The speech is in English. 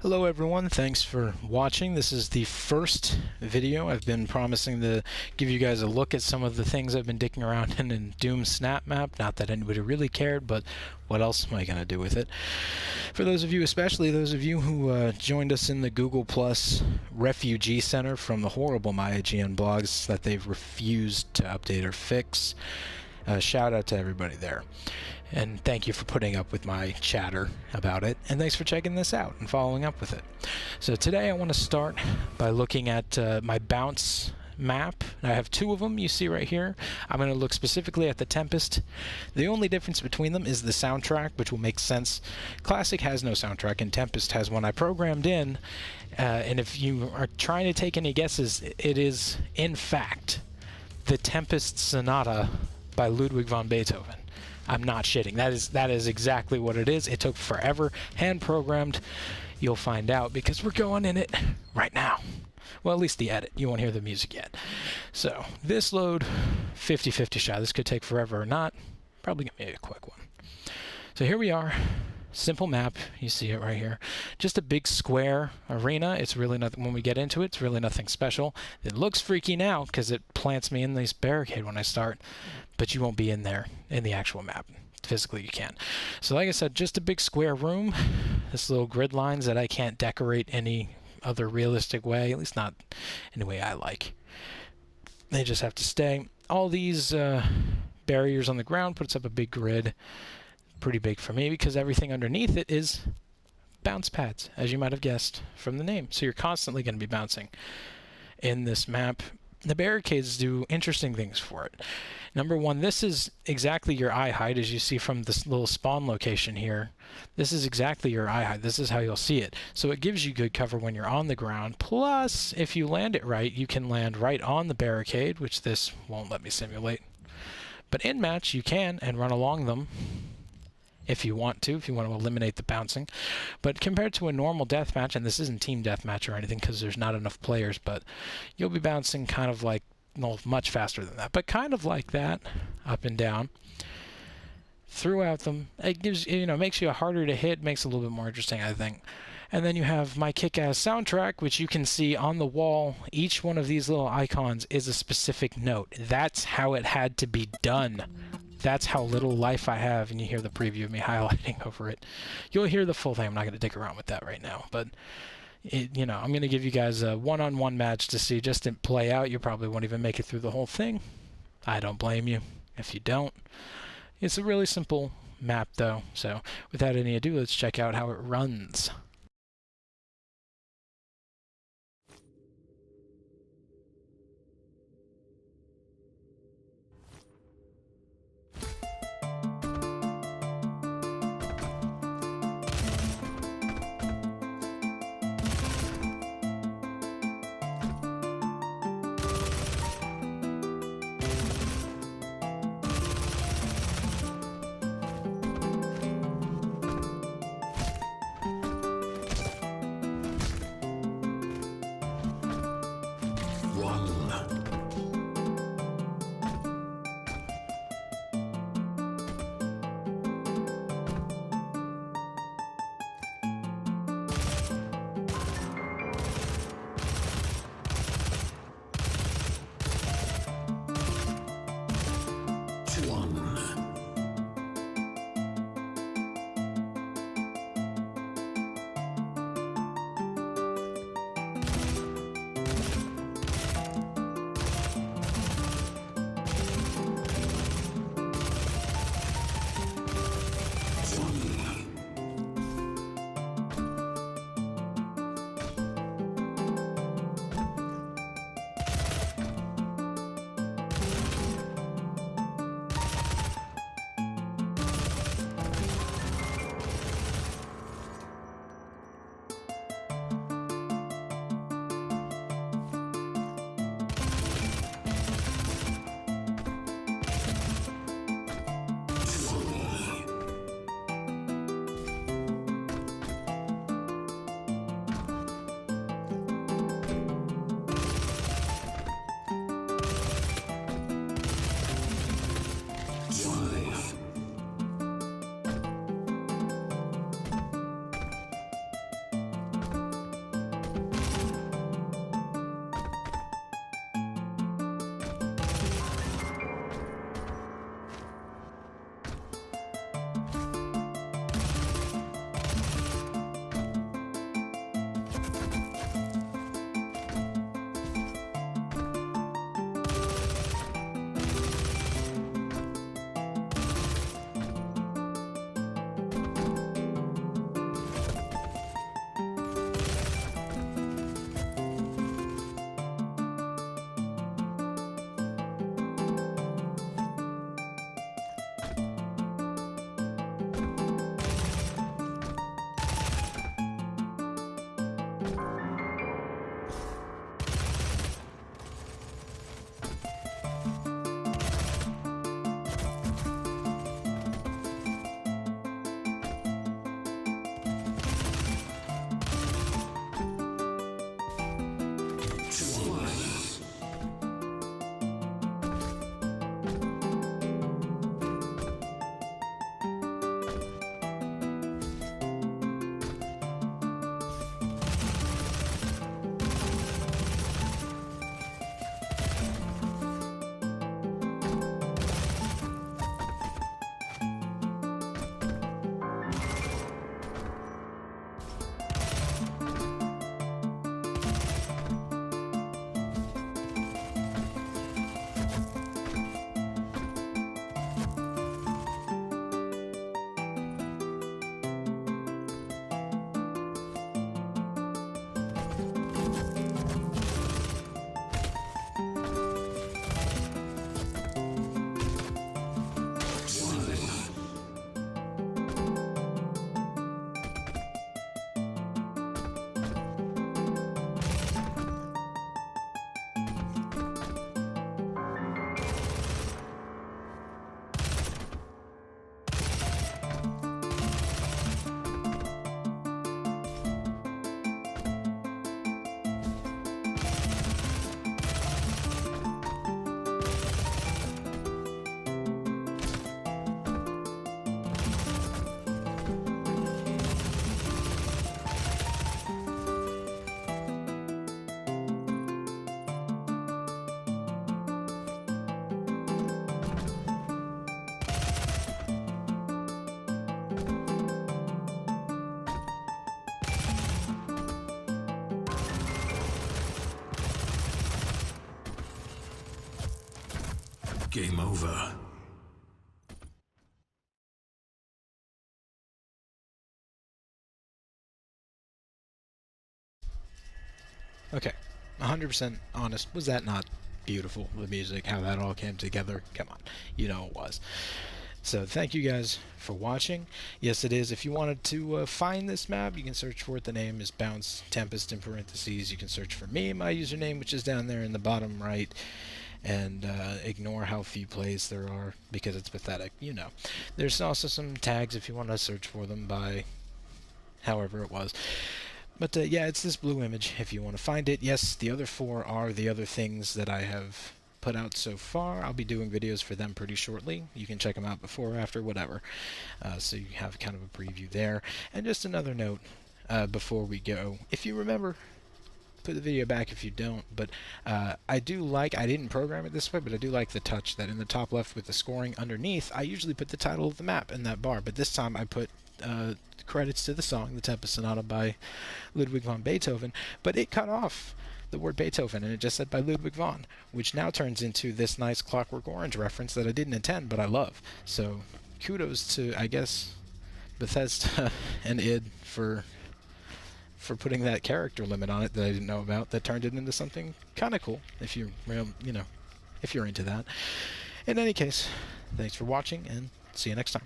Hello everyone, thanks for watching. This is the first video. I've been promising to give you guys a look at some of the things I've been dicking around in Doom SnapMap. Not that anybody really cared, but what else am I going to do with it? For those of you, especially those of you who joined us in the Google Plus Refugee Center from the horrible MyIGN blogs that they've refused to update or fix, shout out to everybody there. And thank you for putting up with my chatter about it, and thanks for checking this out and following up with it. So today I want to start by looking at my bounce map. I have two of them you see right here. I'm going to look specifically at the Tempest. The only difference between them is the soundtrack, which will make sense. Classic has no soundtrack and Tempest has one I programmed in, and if you are trying to take any guesses, it is in fact the Tempest Sonata by Ludwig van Beethoven. I'm not shitting. That is exactly what it is. It took forever, hand-programmed. You'll find out because we're going in it right now. Well, at least the edit. You won't hear the music yet. So, this load, 50-50 shot. This could take forever or not. Probably going to be a quick one. So here we are. Simple map. You see it right here. Just a big square arena. It's really nothing. When we get into it, it's really nothing special. It looks freaky now because it plants me in this barricade when I start, but you won't be in there in the actual map. Physically, you can. So like I said, just a big square room. This little grid lines that I can't decorate any other realistic way, at least not in the way I like. They just have to stay. All these barriers on the ground puts up a big grid. Pretty big for me because everything underneath it is bounce pads, as you might have guessed from the name. So you're constantly going to be bouncing in this map. The barricades do interesting things for it. Number one, this is exactly your eye height, as you see from this little spawn location here. This is exactly your eye height. This is how you'll see it. So it gives you good cover when you're on the ground. Plus, if you land it right, you can land right on the barricade, which this won't let me simulate. But in match, you can and run along them if you want to eliminate the bouncing. But compared to a normal deathmatch, and this isn't team deathmatch or anything because there's not enough players, but you'll be bouncing kind of like, well, much faster than that, but kind of like that, up and down throughout them. It gives, makes you harder to hit, makes it a little bit more interesting, I think. And then you have my kick-ass soundtrack, which you can see on the wall. Each one of these little icons is a specific note. That's how it had to be done. That's how little life I have, and you hear the preview of me highlighting over it. You'll hear the full thing. I'm not going to dick around with that right now, but I'm going to give you guys a one-on-one match to see just to play out. You probably won't even make it through the whole thing. I don't blame you if you don't. It's a really simple map, though, so without any ado, let's check out how it runs. Game over. Okay, 100% honest. Was that not beautiful? The music, how that all came together? Come on, you know it was. So thank you guys for watching. Yes, it is. If you wanted to find this map, you can search for it. The name is Bounce Tempest in parentheses. You can search for me, my username, which is down there in the bottom right. And ignore how few plays there are because it's pathetic, you know. There's also some tags if you want to search for them by however it was. But yeah, it's this blue image if you want to find it. Yes, the other 4 are the other things that I have put out so far. I'll be doing videos for them pretty shortly. You can check them out before or after, whatever. So you have kind of a preview there. And just another note before we go. If you remember, put the video back if you don't, but I didn't program it this way, but I do like the touch that in the top left with the scoring underneath, I usually put the title of the map in that bar, but this time I put credits to the song, the Tempest Sonata by Ludwig van Beethoven, but it cut off the word Beethoven and it just said by Ludwig van, which now turns into this nice Clockwork Orange reference that I didn't intend, but I love. So kudos to, I guess, Bethesda and id for putting that character limit on it that I didn't know about, that turned it into something kind of cool, if you know, if you're into that. In any case, thanks for watching, and see you next time.